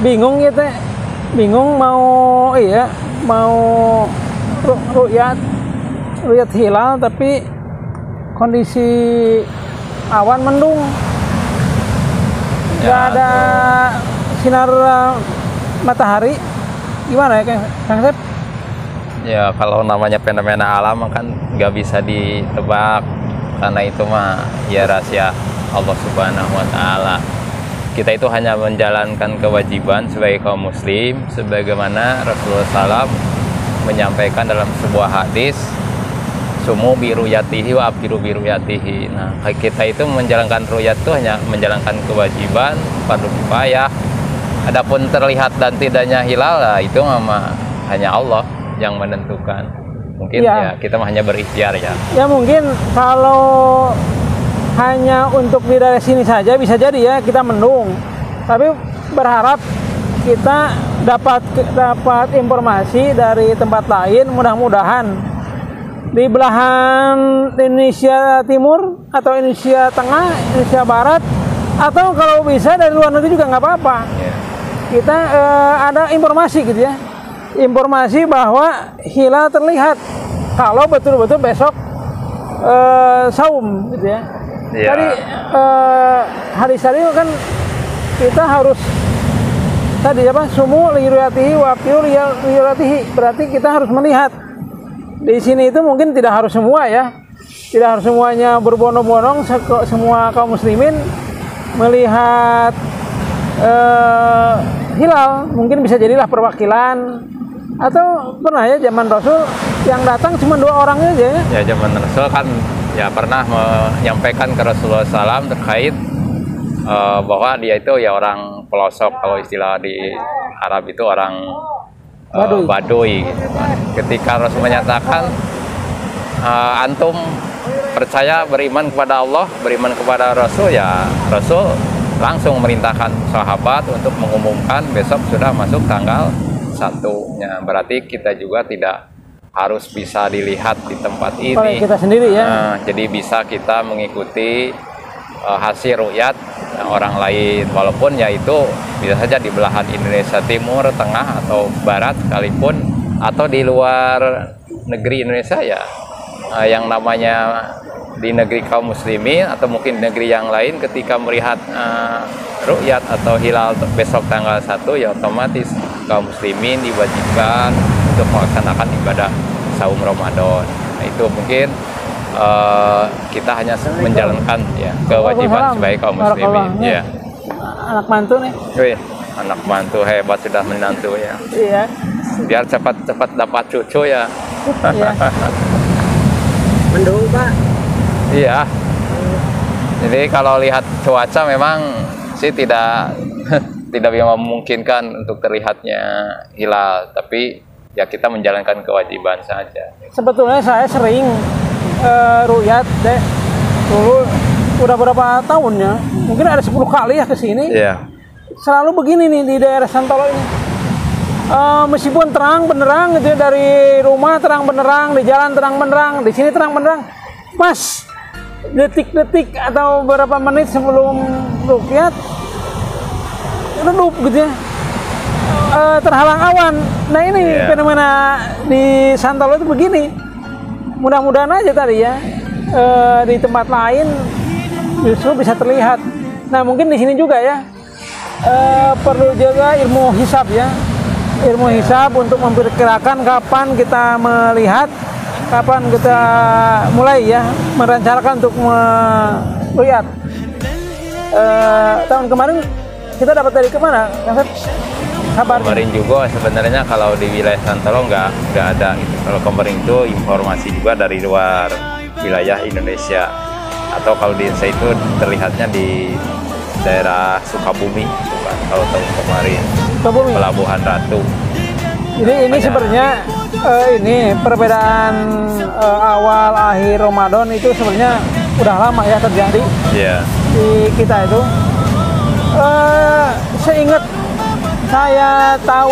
bingung ya teh, bingung mau iya mau ruyat hilal tapi kondisi awan mendung, nggak ada sinar matahari. Gimana ya Kang Sep? Ya kalau namanya fenomena alam kan nggak bisa ditebak, karena itu mah ya rahasia Allah Subhanahu wa Ta'ala. Kita itu hanya menjalankan kewajiban sebagai kaum muslim sebagaimana Rasulullah SAW menyampaikan dalam sebuah hadis, sumu biruyatihi wa abiru biruyatihi. Nah, kita itu menjalankan ruyat itu hanya menjalankan kewajiban, fardu kifayah. Adapun terlihat dan tidaknya hilal, itu hanya Allah yang menentukan. Mungkin ya kita hanya berikhtiar ya. Ya mungkin kalau hanya untuk di daerah sini saja bisa jadi ya kita mendung. Tapi berharap kita dapat informasi dari tempat lain, mudah-mudahan di belahan Indonesia Timur atau Indonesia Tengah, Indonesia Barat, atau kalau bisa dari luar negeri juga nggak apa-apa. Kita ada informasi gitu ya, informasi bahwa hilal terlihat kalau betul-betul besok saum gitu ya. Tadi hadis tadi kan kita harus tadi apa, sumu liruyatihi wa afiru liruyatihi, berarti kita harus melihat. Di sini itu mungkin tidak harus semua ya, tidak harus semuanya berbondong-bondong semua kaum muslimin melihat hilal. Mungkin bisa jadilah perwakilan, atau pernah ya zaman Rasul yang datang cuma 2 orang aja ya. Ya zaman Rasul kan ya pernah menyampaikan ke Rasulullah SAW terkait bahwa dia itu ya orang pelosok, kalau istilah di Arab itu orang Baduy gitu. Ketika Rasul menyatakan antum percaya beriman kepada Allah, beriman kepada Rasul, ya Rasul langsung merintahkan sahabat untuk mengumumkan besok sudah masuk tanggal 1-nya. Berarti kita juga tidak harus bisa dilihat di tempat ini. Oleh kita sendiri ya. Jadi bisa kita mengikuti hasil ru'yat orang lain, walaupun ya itu bisa saja di belahan Indonesia Timur, Tengah atau Barat sekalipun, atau di luar negeri Indonesia ya. Yang namanya di negeri kaum muslimin atau mungkin di negeri yang lain, ketika melihat ru'yat atau hilal besok tanggal 1, ya otomatis kaum muslimin diwajibkan untuk melaksanakan ibadah saum Ramadan. Nah, itu mungkin kita hanya menjalankan ya kewajiban sebagai kaum muslimin. Ya. Anak mantu nih. Wih, anak mantu hebat, sudah menantu ya. Iya. Biar cepat-cepat dapat cucu ya. Iya. Mendung Pak. Iya. Jadi kalau lihat cuaca memang sih tidak memungkinkan untuk terlihatnya hilal, tapi ya kita menjalankan kewajiban saja. Sebetulnya saya sering ruyat deh dulu, udah berapa tahunnya, mungkin ada 10 kali ya ke sini. Iya. Selalu begini nih di daerah Santolo ini. Meskipun terang benderang gitu ya, dari rumah terang benderang, di jalan terang benderang, di sini terang benderang, pas detik-detik atau beberapa menit sebelum rukyat redup gitu ya, terhalang awan. Nah ini fenomena di Santolo itu begini. Mudah-mudahan aja tadi ya di tempat lain justru bisa terlihat. Nah mungkin di sini juga ya perlu juga ilmu hisab ya, ilmu hisab untuk memperkirakan kapan kita melihat, kapan kita mulai ya merencanakan untuk melihat. Tahun kemarin kita dapat dari kemana? Kabar kemarin juga sebenarnya kalau di wilayah Santolo nggak ada gitu. Kalau kemarin itu informasi juga dari luar wilayah Indonesia, atau kalau di Indonesia itu terlihatnya di daerah Sukabumi gitu kan, kalau tahun kemarin Pelabuhan Ratu. Jadi ini sebenarnya ini perbedaan awal akhir Ramadan itu sebenarnya udah lama ya terjadi di kita itu. Seingat saya tahu,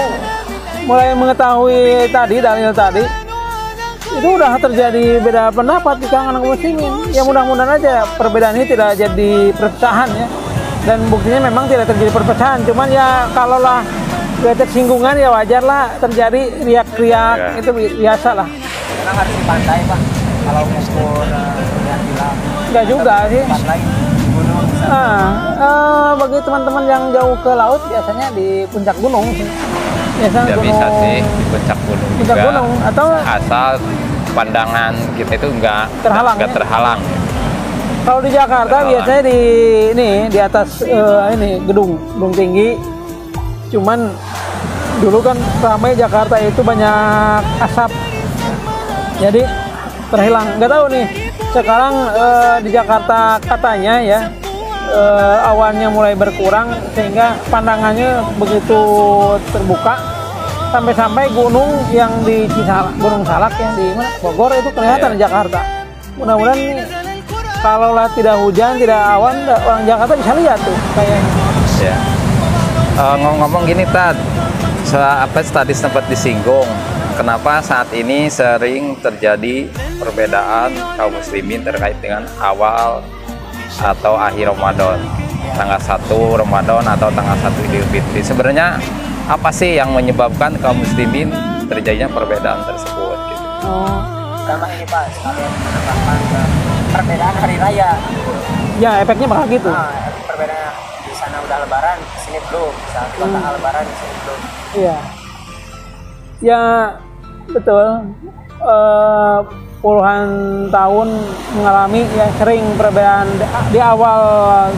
mulai mengetahui tadi dalil tadi itu udah terjadi beda pendapat di kalangan muslimin. Ya mudah-mudahan aja perbedaan ini tidak jadi perpecahan ya. dan buktinya memang tidak terjadi perpecahan. Cuman ya kalaulah gak tersinggungan ya wajar lah terjadi riak-riak, itu biasa lah. Karena harus di pantai Pak, kalau ngukur lihat hilal. Enggak juga sih. Pantai gunung. Bagi teman-teman yang jauh ke laut biasanya di puncak gunung sih. Biasanya Tidak gunung, bisa sih di puncak gunung puncak juga. gunung atau Asal pandangan kita itu nggak Terhalang, ya? terhalang. kalau di Jakarta biasanya di atas gedung tinggi. Cuman dulu kan ramai Jakarta itu banyak asap, jadi terhilang. Nggak tahu nih sekarang di Jakarta katanya ya awannya mulai berkurang sehingga pandangannya begitu terbuka, sampai-sampai gunung yang di Gunung Salak yang di Bogor itu kelihatan di Jakarta. Mudah-mudahan nih kalaulah tidak hujan, tidak awan, orang Jakarta bisa lihat tuh kayaknya. Ya. Ngomong-ngomong gini Tad, tadi sempat disinggung, kenapa saat ini sering terjadi perbedaan kaum muslimin terkait dengan awal atau akhir Ramadan, tanggal 1 Ramadan atau tanggal 1 Idul Fitri. Sebenarnya apa sih yang menyebabkan kaum muslimin terjadinya perbedaan tersebut gitu? Karena ini Pak, sekalian menambahkan perbedaan hari raya. Ya efeknya bakal gitu. Nah, perbedaan di sana udah lebaran, di sini belum. Saat kita lebaran, di sini belum. Iya. Ya betul. Puluhan tahun mengalami ya sering perbedaan di awal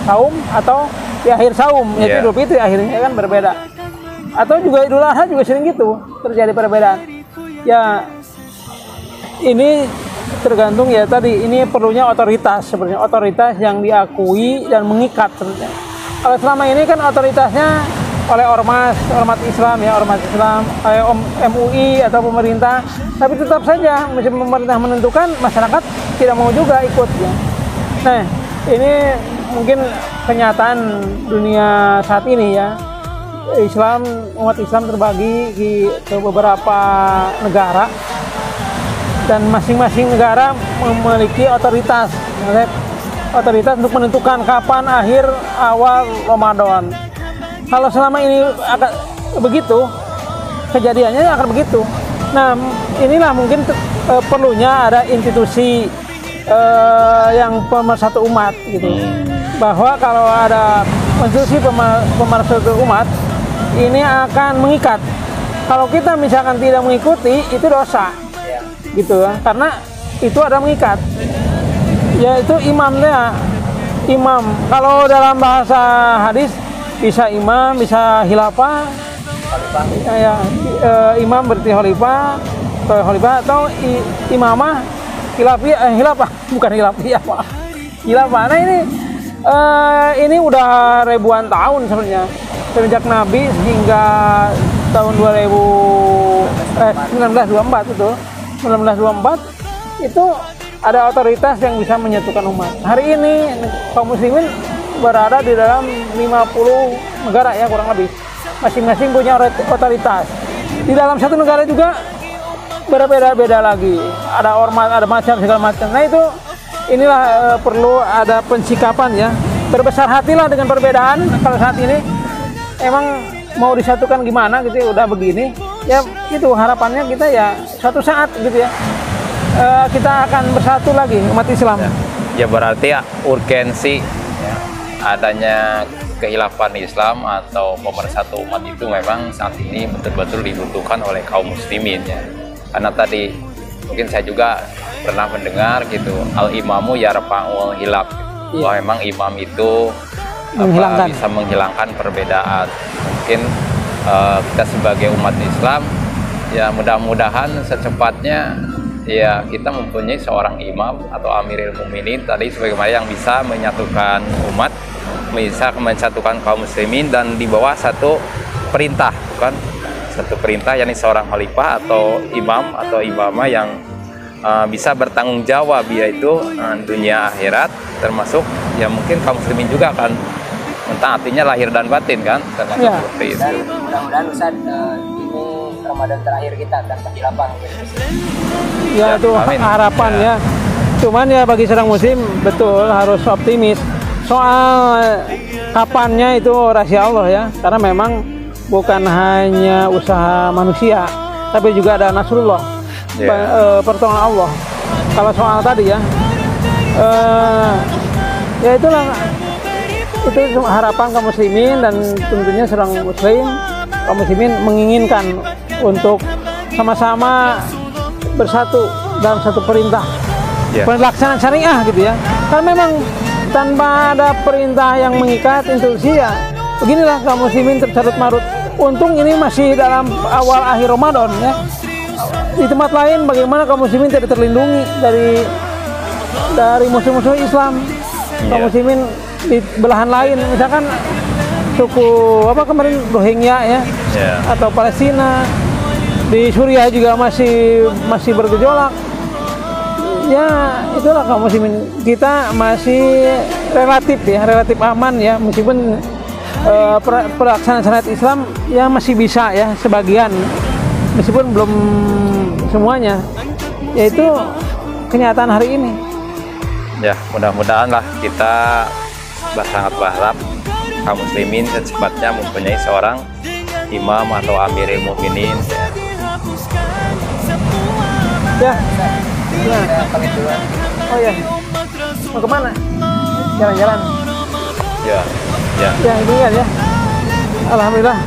saum atau di akhir saum, yaitu Idul Fitri akhirnya kan berbeda. Atau juga Idul Adha juga sering gitu terjadi perbedaan. Ya ini tergantung ya tadi, ini perlunya otoritas sebenarnya, otoritas yang diakui dan mengikat sebenarnya. Kalau selama ini kan otoritasnya oleh ormas Islam ya, ormas Islam, MUI atau pemerintah, tapi tetap saja meskipun pemerintah menentukan, masyarakat tidak mau juga ikut ya. Nah, ini mungkin kenyataan dunia saat ini ya. Umat Islam terbagi ke beberapa negara dan masing-masing negara memiliki otoritas untuk menentukan kapan akhir awal Ramadan. Kalau selama ini akan begitu, kejadiannya akan begitu. Nah, inilah mungkin perlunya ada institusi yang pemersatu umat gitu. Bahwa kalau ada institusi pemersatu umat, ini akan mengikat. Kalau kita misalkan tidak mengikuti, itu dosa. Gitu ya. Karena itu ada mengikat. Yaitu imamnya. Imam. Kalau dalam bahasa hadis bisa imam, bisa khilafah, imam berarti khalifah atau imamah, khilafah bukan khilafiyah Pak. Khilafah. Nah ini udah ribuan tahun sebenarnya sejak Nabi hingga tahun 1924 itu ada otoritas yang bisa menyatukan umat. Hari ini kaum muslimin berada di dalam 50 negara ya kurang lebih. Masing-masing punya otoritas. Di dalam satu negara juga berbeda-beda lagi. Ada ormas, ada macam segala macam. Nah inilah perlu ada pensikapan ya. Berbesar hatilah dengan perbedaan. Kalau saat ini emang mau disatukan gimana gitu ya, udah begini. Ya itu harapannya kita ya suatu saat gitu ya. Kita akan bersatu lagi umat Islam. Ya berarti urgensi adanya kekhilafan Islam atau pemersatu umat itu memang saat ini betul-betul dibutuhkan oleh kaum muslimin ya. Karena tadi mungkin saya juga pernah mendengar gitu, al-imamu yarfa'ul hilaf, bahwa memang imam itu bisa menghilangkan perbedaan. Mungkin kita sebagai umat Islam ya mudah-mudahan secepatnya ya kita mempunyai seorang imam atau amirul mukminin tadi sebagaimana yang bisa menyatukan umat, bisa menyatukan kaum muslimin dan di bawah satu perintah, bukan satu perintah, yakni seorang khalifah atau imam atau imamah yang bisa bertanggung jawab yaitu dunia akhirat, termasuk ya mungkin kaum muslimin juga akan mentaatinya lahir dan batin kan, termasuk seperti itu. Dan mudah-mudahan Ustaz ini Ramadan terakhir kita tanpa khilafah. Ya itu harapan ya. Cuman ya bagi seorang muslim betul harus optimis. soal kapannya itu rahasia Allah ya, karena memang bukan hanya usaha manusia, tapi juga ada nasrullah, pertolongan Allah. Kalau soal tadi ya, ya itulah, itu harapan kaum muslimin, dan tentunya seorang muslim, kaum muslimin menginginkan untuk sama-sama bersatu dalam satu perintah, pelaksanaan syariah gitu ya. Karena memang tanpa ada perintah yang mengikat institusi ya, beginilah kaum muslimin tercarut marut. Untung ini masih dalam awal akhir Ramadan ya. Di tempat lain bagaimana kaum muslimin tidak terlindungi dari musuh-musuh Islam. Kaum muslimin di belahan lain, misalkan suku apa kemarin Rohingya ya, atau Palestina, di Suriah juga masih bergejolak. Ya itulah kaum muslimin, kita masih relatif aman ya, meskipun pelaksanaan syariat Islam ya masih bisa ya sebagian, meskipun belum semuanya. Yaitu kenyataan hari ini. Ya, mudah-mudahan lah kita sangat berharap kaum muslimin secepatnya mempunyai seorang imam atau amirul mukminin. Ya. Oh ya. Mau kemana? Jalan-jalan. Ya. Ya, ini kan ya. Alhamdulillah.